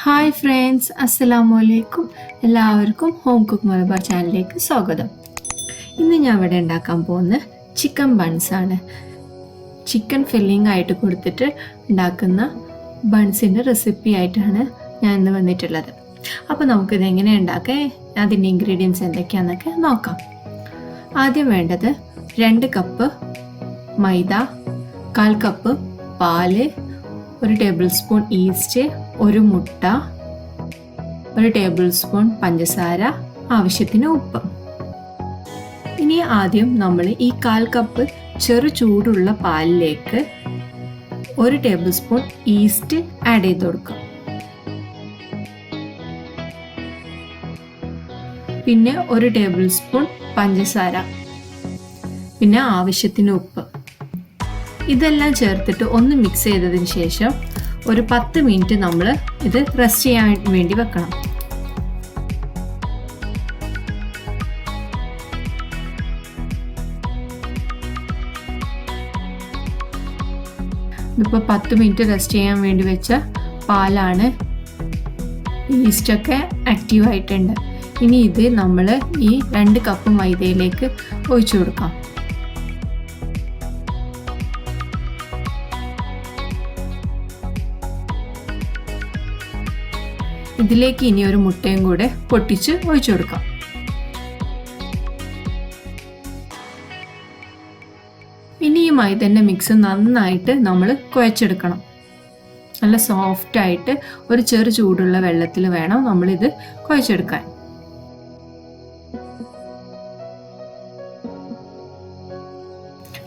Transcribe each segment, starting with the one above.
Hi friends, അസ്സലാമു അലൈക്കും. എല്ലാവർക്കും ഹോം കുക്ക് മലബാർ ചാനലിലേക്ക് സ്വാഗതം. ഇന്ന് ഞാൻ ഇവിടെ ഉണ്ടാക്കാൻ പോകുന്ന ചിക്കൻ ബൺസാണ്. ചിക്കൻ ഫില്ലിംഗ് ആയിട്ട് കൊടുത്തിട്ട് ഉണ്ടാക്കുന്ന ബൺസിൻ്റെ റെസിപ്പി ആയിട്ടാണ് ഞാൻ ഇന്ന് വന്നിട്ടുള്ളത്. അപ്പോൾ നമുക്കിത് എങ്ങനെ ഉണ്ടാക്കാം, അതിൻ്റെ ഇൻഗ്രീഡിയൻസ് എന്തൊക്കെയാണെന്നൊക്കെ നോക്കാം. ആദ്യം വേണ്ടത് 2 കപ്പ് മൈദ, 1/4 കപ്പ് പാല്, 1 ടേബിൾ സ്പൂൺ ഈസ്റ്റ്, 1 മുട്ട, 1 ടേബിൾ സ്പൂൺ പഞ്ചസാര, ആവശ്യത്തിന് ഉപ്പ്. ഇനി ആദ്യം നമ്മൾ ഈ 1/4 കപ്പ് ചെറു ചൂടുള്ള പാലിലേക്ക് 1 ടേബിൾ സ്പൂൺ ഈസ്റ്റ് ആഡ് ചെയ്ത് കൊടുക്കുക. പിന്നെ 1 ടേബിൾ സ്പൂൺ പഞ്ചസാര, പിന്നെ ആവശ്യത്തിന് ഉപ്പ്. ഇതെല്ലാം ചേർത്തിട്ട് ഒന്ന് മിക്സ് ചെയ്തതിന് ശേഷം ഒരു 10 മിനിറ്റ് നമ്മൾ ഇത് റെസ്റ്റ് ചെയ്യാൻ വേണ്ടി വെക്കണം. ഇതിപ്പോൾ 10 മിനിറ്റ് റെസ്റ്റ് ചെയ്യാൻ വേണ്ടി വെച്ച പാലാണ്. ഈസ്റ്റൊക്കെ ആക്റ്റീവ് ആയിട്ടുണ്ട്. ഇനി ഇത് നമ്മൾ ഈ 2 കപ്പ് മൈദയിലേക്ക് ഒഴിച്ചു കൊടുക്കാം. ഇതിലേക്ക് ഇനി ഒരു മുട്ടയും കൂടെ പൊട്ടിച്ച് ഒഴിച്ചു കൊടുക്കാം. ഇനി ഈ മൈദൻ്റെ മിക്സ് നന്നായിട്ട് നമ്മൾ കുഴച്ചെടുക്കണം. നല്ല സോഫ്റ്റായിട്ട് ഒരു ചെറു ചൂടുള്ള വെള്ളത്തിൽ വേണം നമ്മളിത് കുഴച്ചെടുക്കാൻ.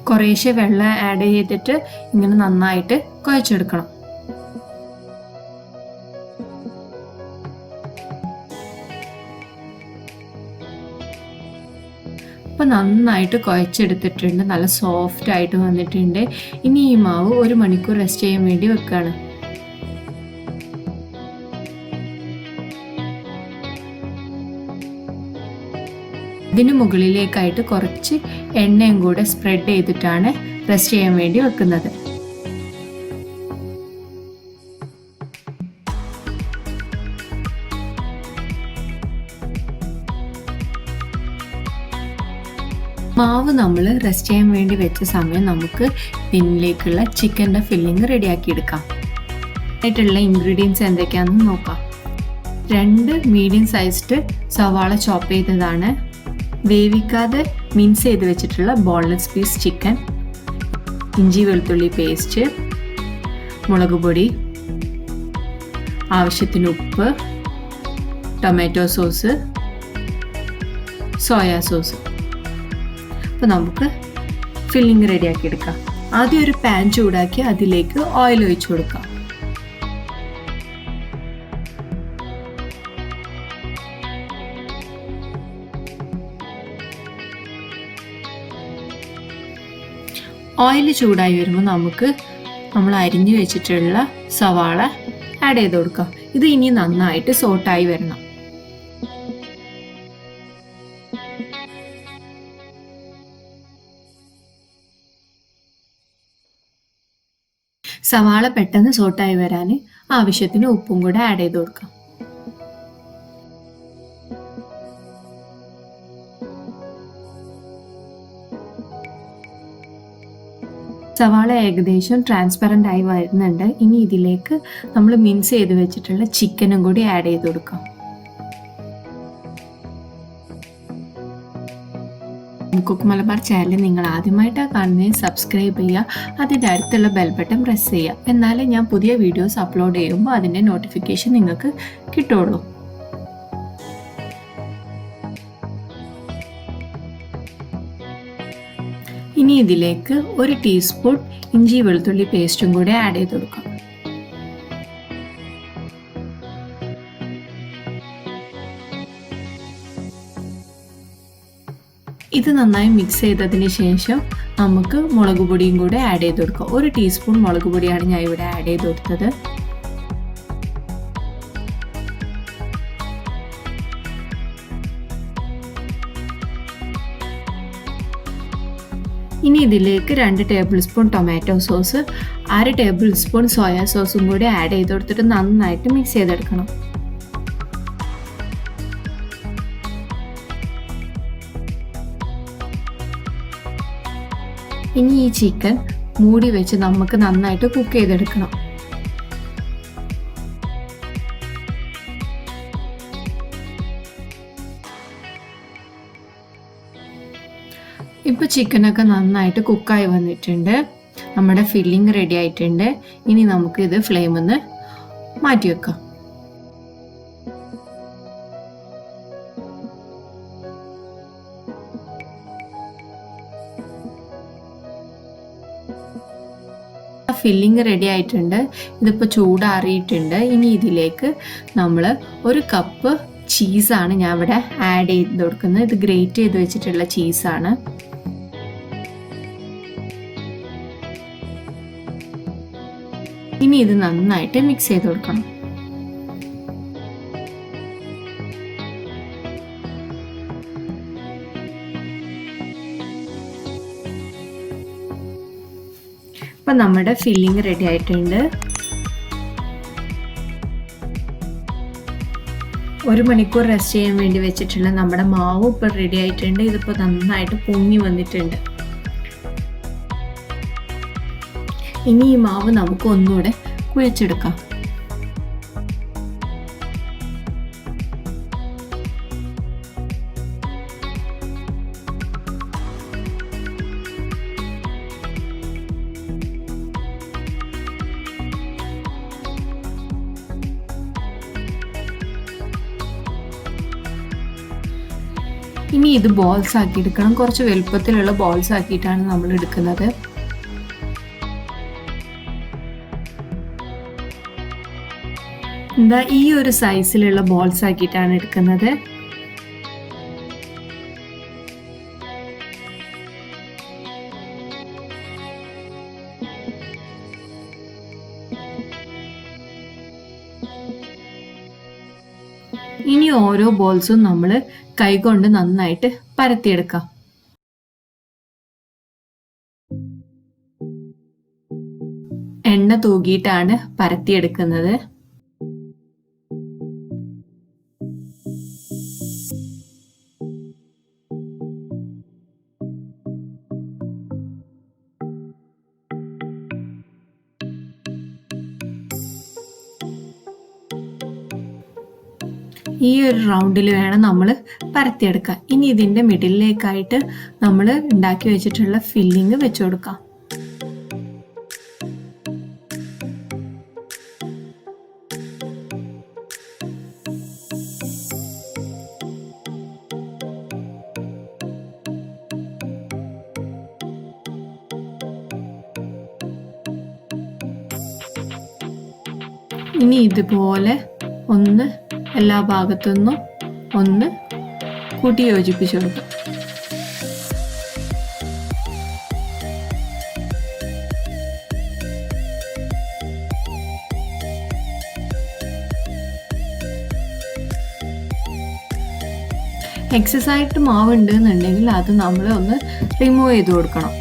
കുറേശ്ശെ വെള്ളം ആഡ് ചെയ്തിട്ട് ഇങ്ങനെ നന്നായിട്ട് കുഴച്ചെടുക്കണം. അപ്പോൾ നന്നായിട്ട് കുഴച്ചെടുത്തിട്ടുണ്ട്, നല്ല സോഫ്റ്റ് ആയിട്ട് വന്നിട്ടുണ്ട്. ഇനി ഈ മാവ് 1 മണിക്കൂർ റെസ്റ്റ് ചെയ്യാൻ വേണ്ടി വെക്കുകയാണ്. ഇതിന് മുകളിലേക്കായിട്ട് കുറച്ച് എണ്ണയും കൂടെ സ്പ്രെഡ് ചെയ്തിട്ടാണ് റെസ്റ്റ് ചെയ്യാൻ വേണ്ടി വെക്കുന്നത്. മാവ് നമ്മൾ റെസ്റ്റ് ചെയ്യാൻ വേണ്ടി വെച്ച സമയം നമുക്ക് ഇതിലേക്കുള്ള ചിക്കൻ്റെ ഫില്ലിങ് റെഡിയാക്കി എടുക്കാം. ആയിട്ടുള്ള ഇൻഗ്രീഡിയൻസ് എന്തൊക്കെയാണെന്ന് നോക്കാം. 2 മീഡിയം സൈസ്ഡ് സവാള ചോപ്പ് ചെയ്തതാണ്, വേവിക്കാതെ മിൻസ് ചെയ്ത് വെച്ചിട്ടുള്ള ബോൺലെസ് പീസ് ചിക്കൻ, ഇഞ്ചി വെളുത്തുള്ളി പേസ്റ്റ്, മുളക് പൊടി, ആവശ്യത്തിന് ഉപ്പ്, ടൊമാറ്റോ സോസ്, സോയാ സോസ്. അപ്പോൾ നമുക്ക് ഫില്ലിങ് റെഡിയാക്കി എടുക്കാം. ആദ്യം ഒരു പാൻ ചൂടാക്കി അതിലേക്ക് ഓയിൽ ഒഴിച്ചു കൊടുക്കാം. ഓയിൽ ചൂടായി വരുമ്പോൾ നമ്മൾ അരിഞ്ഞു വെച്ചിട്ടുള്ള സവാള ആഡ് ചെയ്ത് കൊടുക്കാം. ഇത് ഇനി നന്നായിട്ട് സോട്ടായി വരണം. സവാള പെട്ടെന്ന് സോട്ടായി വരാൻ ആവശ്യത്തിന് ഉപ്പും കൂടെ ആഡ് ചെയ്ത് കൊടുക്കാം. സവാള ഏകദേശം ട്രാൻസ്പെറൻ്റ് ആയി വരുന്നുണ്ട്. ഇനി ഇതിലേക്ക് നമ്മൾ മിൻസ് ചെയ്ത് വെച്ചിട്ടുള്ള ചിക്കനും കൂടി ആഡ് ചെയ്ത് കൊടുക്കാം. കുക്ക് മലബാർ ചാനൽ നിങ്ങൾ ആദ്യമായിട്ടാണ് കാണുന്നത്, സബ്സ്ക്രൈബ് ചെയ്യുക, അതിൻ്റെ അടുത്തുള്ള ബെൽ ബട്ടൺ പ്രസ് ചെയ്യുക. എന്നാലേ ഞാൻ പുതിയ വീഡിയോസ് അപ്ലോഡ് ചെയ്യുമ്പോൾ അതിൻ്റെ നോട്ടിഫിക്കേഷൻ നിങ്ങൾക്ക് കിട്ടുള്ളൂ. ഇനി ഇതിലേക്ക് 1 ടീസ്പൂൺ ഇഞ്ചി വെളുത്തുള്ളി പേസ്റ്റും കൂടെ ആഡ് ചെയ്ത് കൊടുക്കാം. ഇത് നന്നായി മിക്സ് ചെയ്തതിന് ശേഷം നമുക്ക് മുളക് പൊടിയും കൂടെ ആഡ് ചെയ്ത് കൊടുക്കാം. 1 ടീസ്പൂൺ മുളക് പൊടിയാണ് ഞാൻ ഇവിടെ ആഡ് ചെയ്ത് കൊടുത്തത്. ഇനി ഇതിലേക്ക് 2 table spoon tomato sauce, 1 table spoon soya സോസും കൂടി ആഡ് ചെയ്ത് കൊടുത്തിട്ട് നന്നായിട്ട് മിക്സ് ചെയ്തെടുക്കണം. ഇനി ഈ ചിക്കൻ മൂടി വെച്ച് നമുക്ക് നന്നായിട്ട് കുക്ക് ചെയ്തെടുക്കണം. ഇപ്പോൾ ചിക്കനൊക്കെ നന്നായിട്ട് കുക്കായി വന്നിട്ടുണ്ട്. നമ്മുടെ ഫില്ലിംഗ് റെഡി ആയിട്ടുണ്ട്. ഇനി നമുക്ക് ഇത് ഫ്ലെയിമിൽ നിന്ന് മാറ്റി വെക്കാം. ഫില്ലിംഗ് റെഡി ആയിട്ടുണ്ട്. ഇതിപ്പോൾ ചൂടാറിയിട്ടുണ്ട്. ഇനി ഇതിലേക്ക് നമ്മൾ 1 കപ്പ് ചീസാണ് ഞാൻ ഇവിടെ ആഡ് ചെയ്ത് കൊടുക്കുന്നത്. ഇത് ഗ്രേറ്റ് ചെയ്ത് വെച്ചിട്ടുള്ള ചീസാണ്. ഇനി ഇത് നന്നായിട്ട് മിക്സ് ചെയ്ത് കൊടുക്കണം. അപ്പം നമ്മുടെ ഫില്ലിംഗ് റെഡി ആയിട്ടുണ്ട്. 1 മണിക്കൂർ റെസ്റ്റ് ചെയ്യാൻ വേണ്ടി വെച്ചിട്ടുള്ള നമ്മുടെ മാവ് ഇപ്പോൾ റെഡി ആയിട്ടുണ്ട്. ഇതിപ്പോൾ നന്നായിട്ട് പൊങ്ങി വന്നിട്ടുണ്ട്. ഇനി ഈ മാവ് നമുക്ക് ഒന്നുകൂടെ കുഴച്ചെടുക്കാം. ഇനി ഇത് ബോൾസ് ആക്കി എടുക്കണം. കുറച്ച് വലുപ്പത്തിലുള്ള ബോൾസ് ആക്കിയിട്ടാണ് നമ്മൾ എടുക്കുന്നത്. എന്താ ഈ ഒരു സൈസിലുള്ള ബോൾസ് ആക്കിയിട്ടാണ് എടുക്കുന്നത്. ഇനി ഓരോ ബോൾസും നമ്മൾ കൈകൊണ്ട് നന്നായിട്ട് പരത്തിയെടുക്കാം. എണ്ണ തൂകിയിട്ടാണ് പരത്തിയെടുക്കുന്നത്. ഈ ഒരു റൗണ്ടിൽ വേണം നമ്മൾ പരത്തിയെടുക്കാൻ. ഇനി ഇതിൻ്റെ മിഡിലേക്കായിട്ട് നമ്മൾ ഉണ്ടാക്കി വെച്ചിട്ടുള്ള ഫില്ലിങ് വെച്ച് കൊടുക്കാം. ഇനി ഇതുപോലെ ഒന്ന് എല്ലാ ഭാഗത്തുനിന്നും ഒന്ന് കൂട്ടി യോജിപ്പിച്ചു കൊടുക്കാം. എക്സസ് ആയിട്ട് മാവ് ഉണ്ടെന്നുണ്ടെങ്കിൽ അത് നമ്മൾ ഒന്ന് റിമൂവ് ചെയ്ത് കൊടുക്കണം.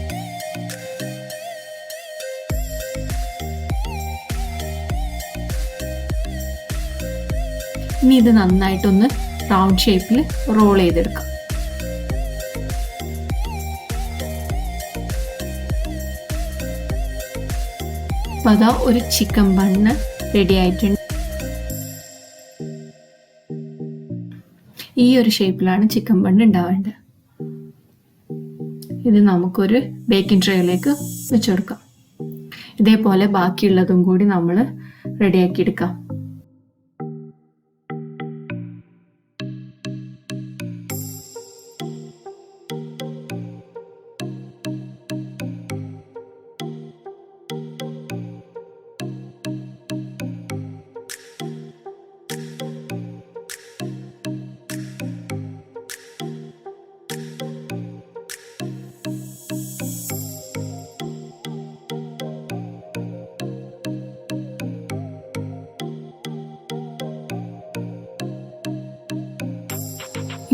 ഇനി ഇത് നന്നായിട്ടൊന്ന് റൗണ്ട് ഷേപ്പിൽ റോൾ ചെയ്തെടുക്കാം. അപ്പം അതാ ഒരു ചിക്കൻ ബണ്ണ് റെഡി ആയിട്ടുണ്ട്. ഈ ഒരു ഷേപ്പിലാണ് ചിക്കൻ ബണ്ണ് ഉണ്ടാവേണ്ടത്. ഇത് നമുക്കൊരു ബേക്കിംഗ് ട്രേയിലേക്ക് വെച്ച് കൊടുക്കാം. ഇതേപോലെ ബാക്കിയുള്ളതും കൂടി നമ്മൾ റെഡിയാക്കി എടുക്കാം.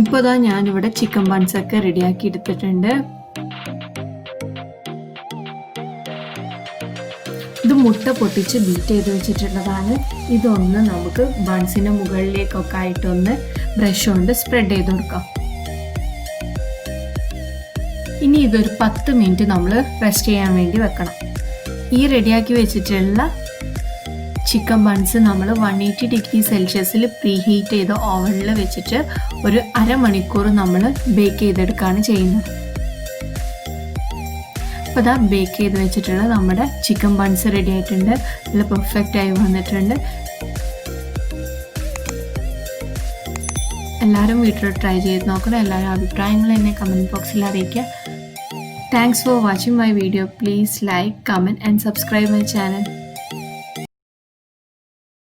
ഇപ്പോൾ ഇതാ ഞാനിവിടെ ചിക്കൻ ബൺസൊക്കെ റെഡിയാക്കി എടുത്തിട്ടുണ്ട്. ഇത് മുട്ട പൊട്ടിച്ച് ബീറ്റ് ചെയ്ത് വെച്ചിട്ടുള്ളതാണ്. ഇതൊന്ന് നമുക്ക് ബൺസിൻ്റെ മുകളിലേക്കൊക്കെ ആയിട്ടൊന്ന് ബ്രഷ് കൊണ്ട് സ്പ്രെഡ് ചെയ്ത് കൊടുക്കാം. ഇനി ഇതൊരു 10 മിനിറ്റ് നമ്മൾ റെസ്റ്റ് ചെയ്യാൻ വേണ്ടി വെക്കണം. ഈ റെഡിയാക്കി വെച്ചിട്ടുള്ള ചിക്കൻ ബൺസ് നമ്മൾ 180 ഡിഗ്രി സെൽഷ്യസിൽ പ്രീ ഹീറ്റ് ചെയ്ത് ഓവനിൽ വെച്ചിട്ട് ഒരു അരമണിക്കൂർ നമ്മൾ ബേക്ക് ചെയ്തെടുക്കുകയാണ് ചെയ്യുന്നത്. അപ്പോൾ അതാ ബേക്ക് ചെയ്ത് വെച്ചിട്ടുള്ള നമ്മുടെ ചിക്കൻ ബൺസ് റെഡി ആയിട്ടുണ്ട്. നല്ല പെർഫെക്റ്റ് ആയി വന്നിട്ടുണ്ട്. എല്ലാവരും വീട്ടിൽ ട്രൈ ചെയ്ത് നോക്കണം. എല്ലാവരും അഭിപ്രായങ്ങൾ എന്നെ കമൻറ്റ് ബോക്സിൽ അറിയിക്കുക. Thanks for watching my video. Please like, comment and subscribe my channel.